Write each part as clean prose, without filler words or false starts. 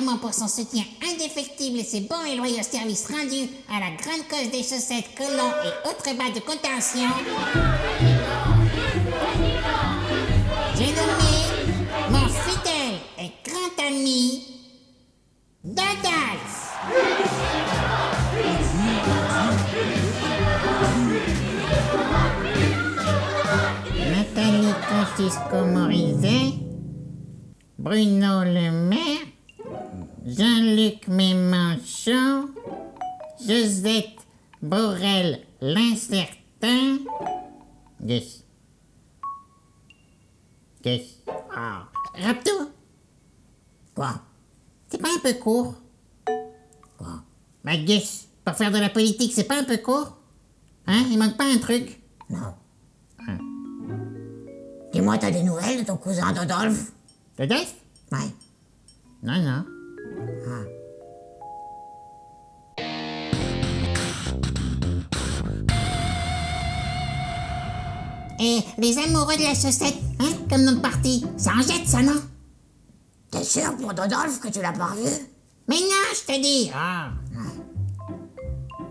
gouvernement pour son soutien indéfectible et ses bons et loyaux services rendus à la grande cause des chaussettes, colons et autres bas de contention, j'ai nommé mon fidèle et grand ami, Dodolphe. Nathalie Kosciusko-Morizet, Bruno Le Maire, Jean-Luc Mélenchon, Josette Borrell l'incertain, Gus. Ah. Rapto? Quoi? C'est pas un peu court? Quoi? Bah Gus, pour faire de la politique, c'est pas un peu court? Hein? Il manque pas un truc? Non. Dis-moi, t'as des nouvelles de ton cousin Dodolphe? Dodolphe? Ouais. Non. Et les amoureux de la chaussette, hein, comme nom de parti, ça en jette, ça, non? T'es sûr pour Dodolphe que tu l'as pas revu? Mais non, je te dis. Ah.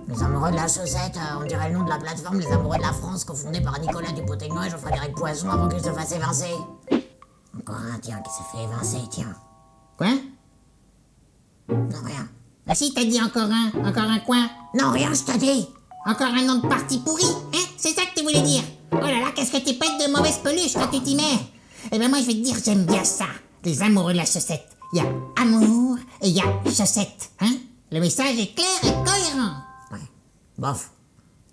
Les amoureux de la chaussette, on dirait le nom de la plateforme Les Amoureux de la France, cofondée par Nicolas Dupont-Aignan et Jean-Frédéric Poisson avant qu'il se fasse évincer. Encore un, tiens, qui s'est fait évincer, tiens. Quoi? Non, rien. Bah si, t'as dit encore un quoi? Non, rien, je t'ai dit. Encore un nom de parti pourri, hein? C'est ça que tu voulais dire? Oh là là, qu'est-ce que t'es pas de mauvaise peluche quand tu t'y mets? Eh ben moi, je vais te dire, j'aime bien ça. Les amoureux de la chaussette. Il y a amour et il y a chaussette, hein? Le message est clair et cohérent. Ouais. Bof.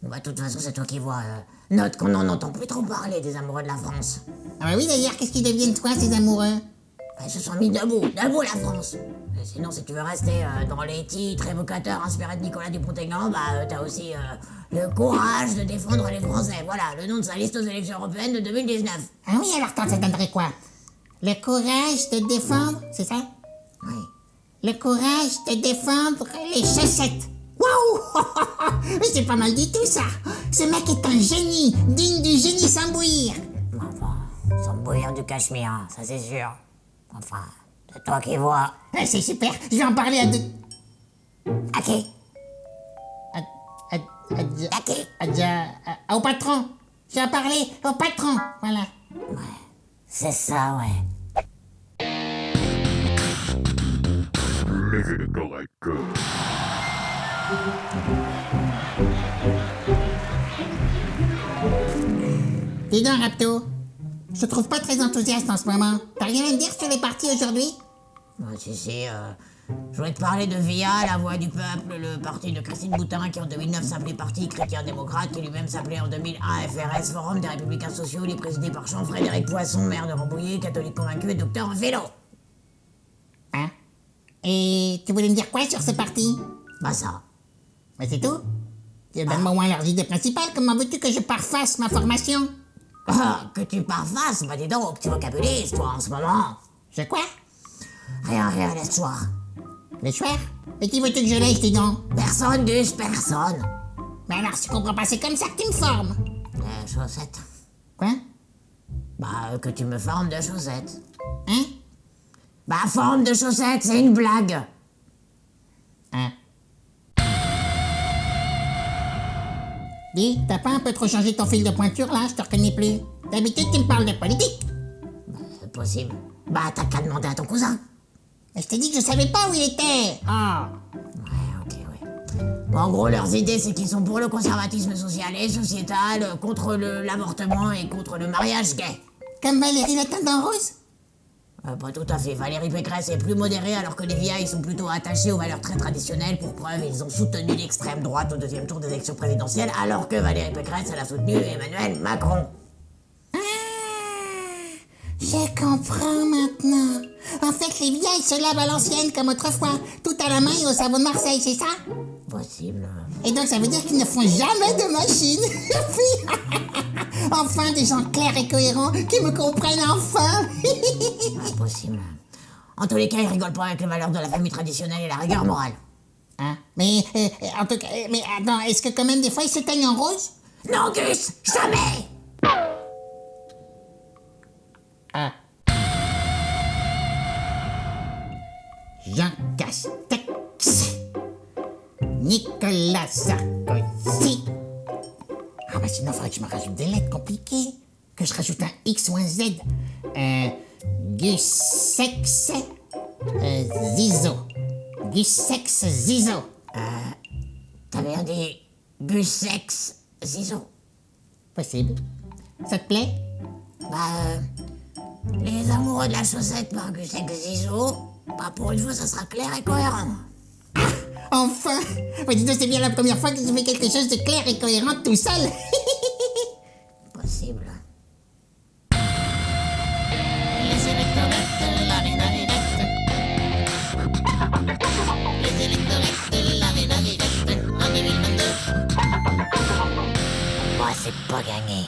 Bon, bah, de toute façon, c'est toi qui vois. Note qu'on n'en entend plus trop parler des amoureux de la France. Ah bah oui, d'ailleurs, qu'est-ce qu'ils deviennent, toi, ces amoureux? Ils se sont mis debout la France. Et sinon, si tu veux rester dans les titres évocateurs inspirés de Nicolas Dupont-Aignan, bah t'as aussi le courage de défendre les Français. Voilà, le nom de sa liste aux élections européennes de 2019. Ah oui, alors attends, ça donnerait quoi? Le courage de défendre, c'est ça? Oui. Le courage de défendre les chaussettes. Waouh! Mais c'est pas mal du tout, ça. Ce mec est un génie, digne du génie sans bouillir. Enfin, sans bouillir du cachemire, hein, ça c'est sûr. Enfin, c'est toi qui vois. Ah, c'est super, je vais en parler à deux... À qui? À qui? Au patron. Je vais en parler au patron, voilà. Ouais, c'est ça, ouais. Living it like good. Dis donc, Rapto, je te trouve pas très enthousiaste en ce moment. T'as rien à me dire sur les partis aujourd'hui? Si, je voulais te parler de VIA, la voix du peuple, le parti de Christine Boutin qui en 2009 s'appelait Parti chrétien-démocrate, qui lui-même s'appelait en 2001 FRS, Forum des Républicains Sociaux, il est présidé par Jean-Frédéric Poisson, maire de Rambouillet, catholique convaincu et docteur en vélo. Hein? Et tu voulais me dire quoi sur ce parti? Bah ça. Mais c'est tout? Donne-moi au moins leurs idées principales, comment veux-tu que je parfasse ma formation? Ah, que tu parfasses, bah dis donc, tu vocabularises toi en ce moment. Je quoi? Rien, laisse-toi. Le choix? Et qui veux-tu que je laisse, dis donc? Personne, Gus, personne. Mais alors, si tu comprends pas, c'est comme ça que tu me formes. Chaussettes. Quoi? Bah, que tu me formes de chaussettes. Hein? Bah, forme de chaussettes, c'est une blague. Hein? Dis, t'as pas un peu trop changé ton fil de pointure, là? Je te reconnais plus. D'habitude, tu me parles de politique. C'est possible. Bah, t'as qu'à demander à ton cousin. Mais je t'ai dit que je savais pas où il était. Ah. Ouais, ok, ouais. Bon, en gros, leurs idées, c'est qu'ils sont pour le conservatisme social et sociétal, contre l'avortement et contre le mariage gay. Comme Valérie Le Tendance Rose? Pas tout à fait. Valérie Pécresse est plus modérée alors que les VIA, ils sont plutôt attachés aux valeurs très traditionnelles. Pour preuve, ils ont soutenu l'extrême droite au deuxième tour des élections présidentielles alors que Valérie Pécresse, elle a soutenu Emmanuel Macron. Ah, je comprends maintenant. En fait, les vieilles se lavent à l'ancienne comme autrefois, tout à la main et au savon de Marseille, c'est ça? Possible. Et donc ça veut dire qu'ils ne font jamais de machine. Enfin, des gens clairs et cohérents qui me comprennent enfin. Impossible. En tous les cas, ils rigolent pas avec les valeurs de la famille traditionnelle et la rigueur morale. Hein? Mais, en tout cas, mais attends, est-ce que quand même des fois ils se teignent en rose? Non, Gus, jamais! Ah. Jean Castex, Nicolas Sarkozy. Ah bah sinon, il faudrait que je me rajoute des lettres compliquées. Que je rajoute un X ou un Z. Gussex Zizo. Gussex Zizo. T'as bien dit Gussex Zizo. Possible. Ça te plaît? Les amoureux de la chaussette par Gussex Zizo, pour une fois, ça sera clair et cohérent. Enfin! Ouais, dis donc, c'est bien la première fois que je fais quelque chose de clair et cohérent tout seul. Possible. Les électorettes de la Navigette. Les électorettes de la Navigette en 2022. Moi, c'est pas gagné.